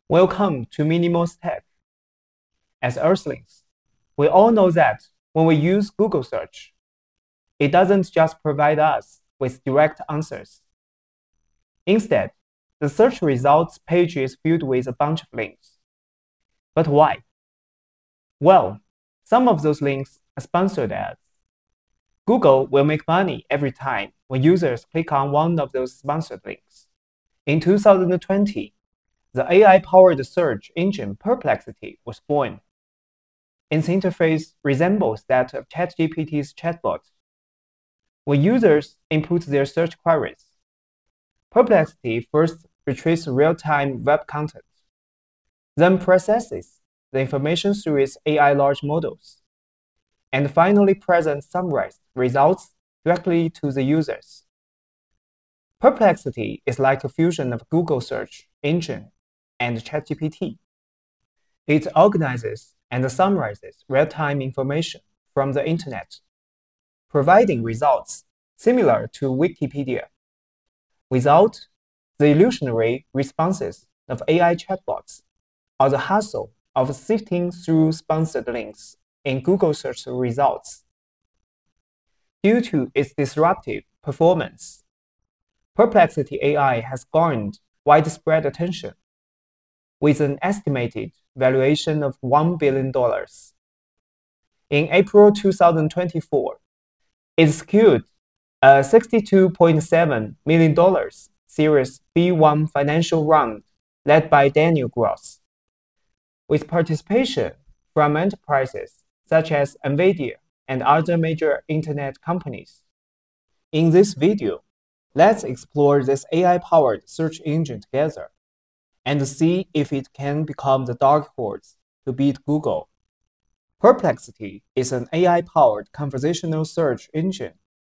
Welcome to Minimal Tech. As Earthlings, we all know that when we use Google search, it doesn't just provide us with direct answers. Instead, the search results page is filled with a bunch of links. But why? Well, some of those links are sponsored ads. Google will make money every time when users click on one of those sponsored links. In 2020, the AI-powered search engine Perplexity was born. Its interface resembles that of ChatGPT's chatbot. When users input their search queries, Perplexity first retrieves real-time web content, then processes the information through its AI large models, and finally presents summarized results directly to the users. Perplexity is like a fusion of Google search engine and ChatGPT. It organizes and summarizes real-time information from the internet, providing results similar to Wikipedia, without the illusionary responses of AI chatbots or the hassle of sifting through sponsored links in Google search results. Due to its disruptive performance, Perplexity AI has garnered widespread attention, with an estimated valuation of $1 billion. In April 2024, it secured a $62.7 million Series B1 financial round led by Daniel Gross, with participation from enterprises such as NVIDIA and other major internet companies. In this video, let's explore this AI-powered search engine together and see if it can become the dark horse to beat Google. Perplexity is an AI-powered conversational search engine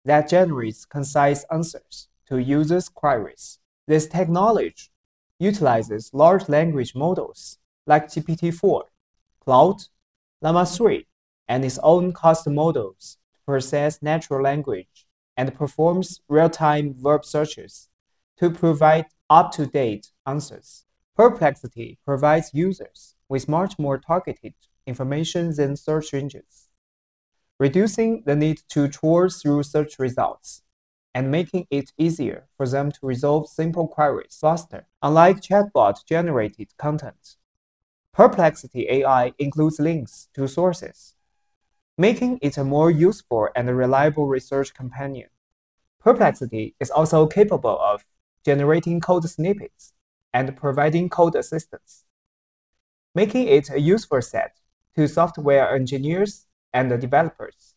that generates concise answers to users' queries. This technology utilizes large language models like GPT-4, Cloud, Llama 3, and its own custom models to process natural language and performs real-time verb searches to provide up-to-date answers. Perplexity provides users with much more targeted information than search engines, reducing the need to trawl through search results and making it easier for them to resolve simple queries faster. Unlike chatbot-generated content, Perplexity AI includes links to sources, making it a more useful and reliable research companion. Perplexity is also capable of generating code snippets and providing code assistance, making it a useful set to software engineers and developers.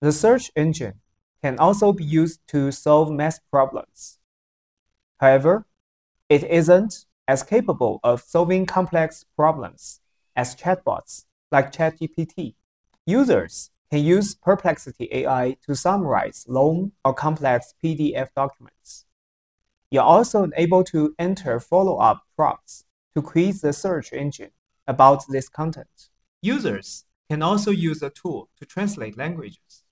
The search engine can also be used to solve math problems. However, it isn't as capable of solving complex problems as chatbots like ChatGPT. Users can use Perplexity AI to summarize long or complex PDF documents. You're also able to enter follow-up prompts to quiz the search engine about this content. Users can also use the tool to translate languages,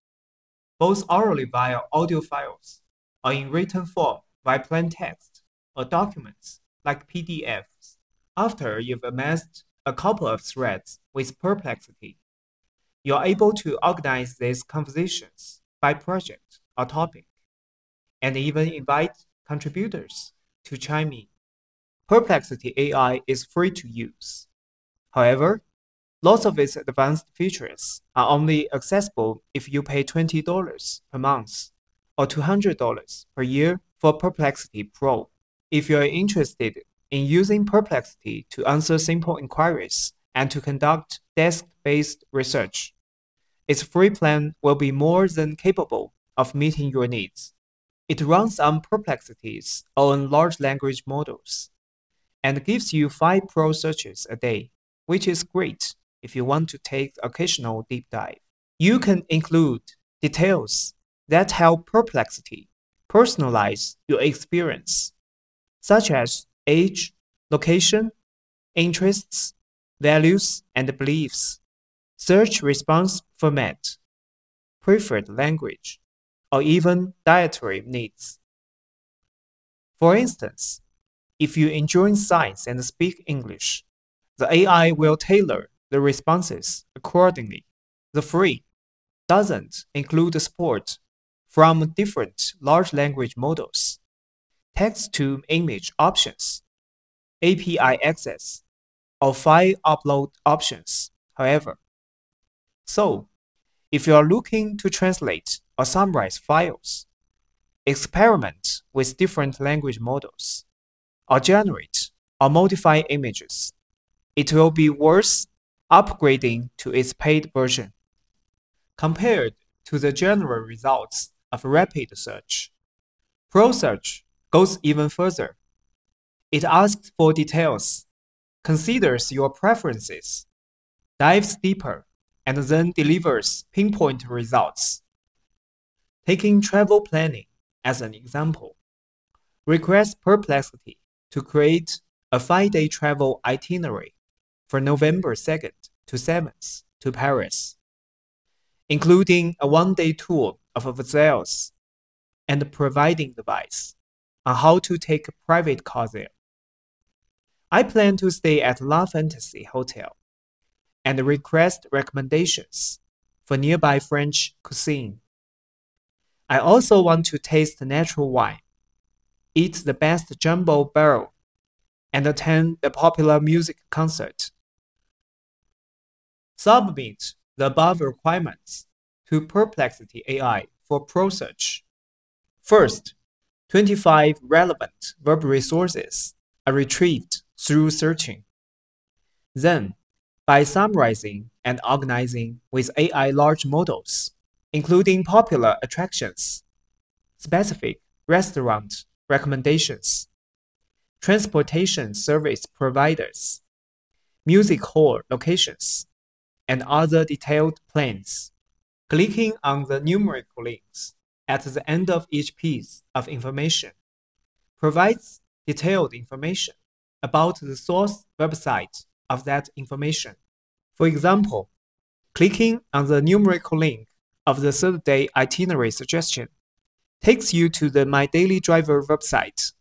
both orally via audio files or in written form via plain text or documents like PDFs. After you've amassed a couple of threads with Perplexity, you're able to organize these conversations by project or topic, and even invite contributors to chime in. Perplexity AI is free to use. However, lots of its advanced features are only accessible if you pay $20 per month or $200 per year for Perplexity Pro. If you are interested in using Perplexity to answer simple inquiries and to conduct desk-based research, its free plan will be more than capable of meeting your needs. It runs on Perplexity's own large language models and gives you 5 pro searches a day, which is great if you want to take occasional deep dive. You can include details that help Perplexity personalize your experience, such as age, location, interests, values, and beliefs, search response format, preferred language, or even dietary needs. For instance, If you enjoy science and speak English, the AI will tailor the responses accordingly. The free doesn't include support from different large language models, text-to-image options, API access, or file upload options, however. So, if you are looking to translate or summarize files, experiment with different language models, or generate or modify images, it will be worth upgrading to its paid version. Compared to the general results of rapid search, Pro Search goes even further. It asks for details, considers your preferences, dives deeper, and then delivers pinpoint results. Taking travel planning as an example, request Perplexity to create a 5-day travel itinerary for November 2nd to 7th to Paris, including a 1-day tour of Versailles and providing advice on how to take a private car there. I plan to stay at La Fantasy Hotel and request recommendations for nearby French cuisine. I also want to taste natural wine, eat the best jumbo barrel, and attend the popular music concert. Submit the above requirements to Perplexity AI for Pro Search. First, 25 relevant verb resources are retrieved through searching. Then, by summarizing and organizing with AI large models, including popular attractions, specific restaurant recommendations, transportation service providers, music hall locations, and other detailed plans. Clicking on the numerical links at the end of each piece of information provides detailed information about the source website of that information. For example, clicking on the numerical link of the third-day itinerary suggestion takes you to the My Daily Driver website.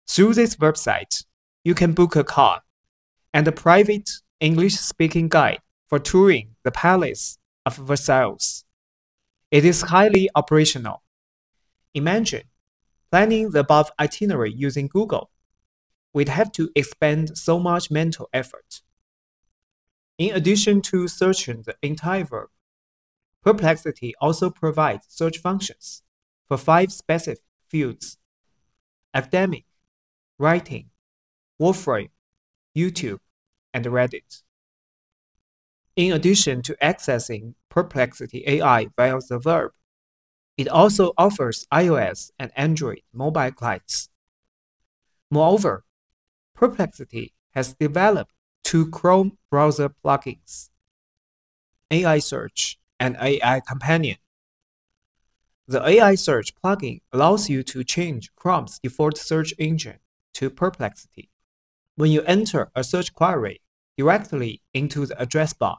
Through this website, you can book a car and a private English-speaking guide for touring the Palace of Versailles. It is highly operational. Imagine planning the above itinerary using Google. We'd have to expend so much mental effort. In addition to searching the entire verb, Perplexity also provides search functions for 5 specific fields: academic, writing, Warframe, YouTube, and Reddit. In addition to accessing Perplexity AI via the verb, it also offers iOS and Android mobile clients. Moreover, Perplexity has developed 2 Chrome browser plugins, AI Search and AI Companion. The AI Search plugin allows you to change Chrome's default search engine to Perplexity. When you enter a search query directly into the address bar,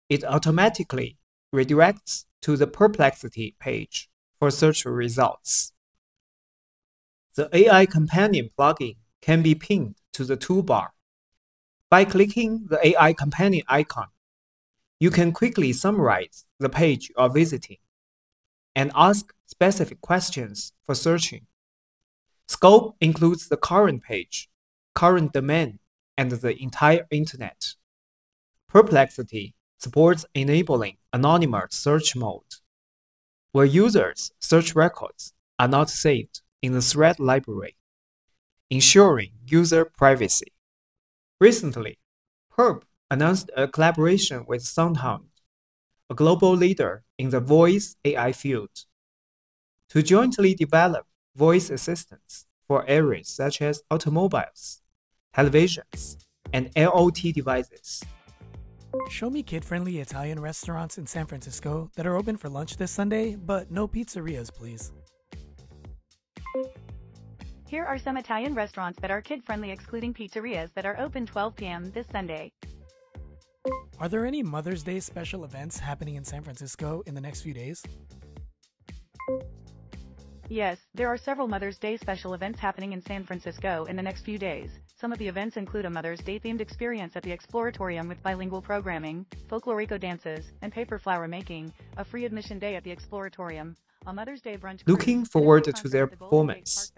it automatically redirects to the Perplexity page for search results. The AI Companion plugin can be pinned to the toolbar. By clicking the AI Companion icon, you can quickly summarize the page you are visiting and ask specific questions for searching. Scope includes the current page, current domain, and the entire internet. Perplexity supports enabling anonymous search mode, where users' search records are not saved in the thread library, ensuring user privacy. Recently, Perp announced a collaboration with SoundHound, a global leader in the voice AI field, to jointly develop voice assistants for areas such as automobiles, televisions, and IoT devices. Show me kid-friendly Italian restaurants in San Francisco that are open for lunch this Sunday, but no pizzerias, please. Here are some Italian restaurants that are kid-friendly, excluding pizzerias, that are open 12 p.m. this Sunday. Are there any Mother's Day special events happening in San Francisco in the next few days? Yes, there are several Mother's Day special events happening in San Francisco in the next few days. Some of the events include a Mother's Day themed experience at the Exploratorium with bilingual programming, folklorico dances, and paper flower making, a free admission day at the Exploratorium, a Mother's Day brunch cruise, Looking and a forward free to concert their at the Golden Gate performance.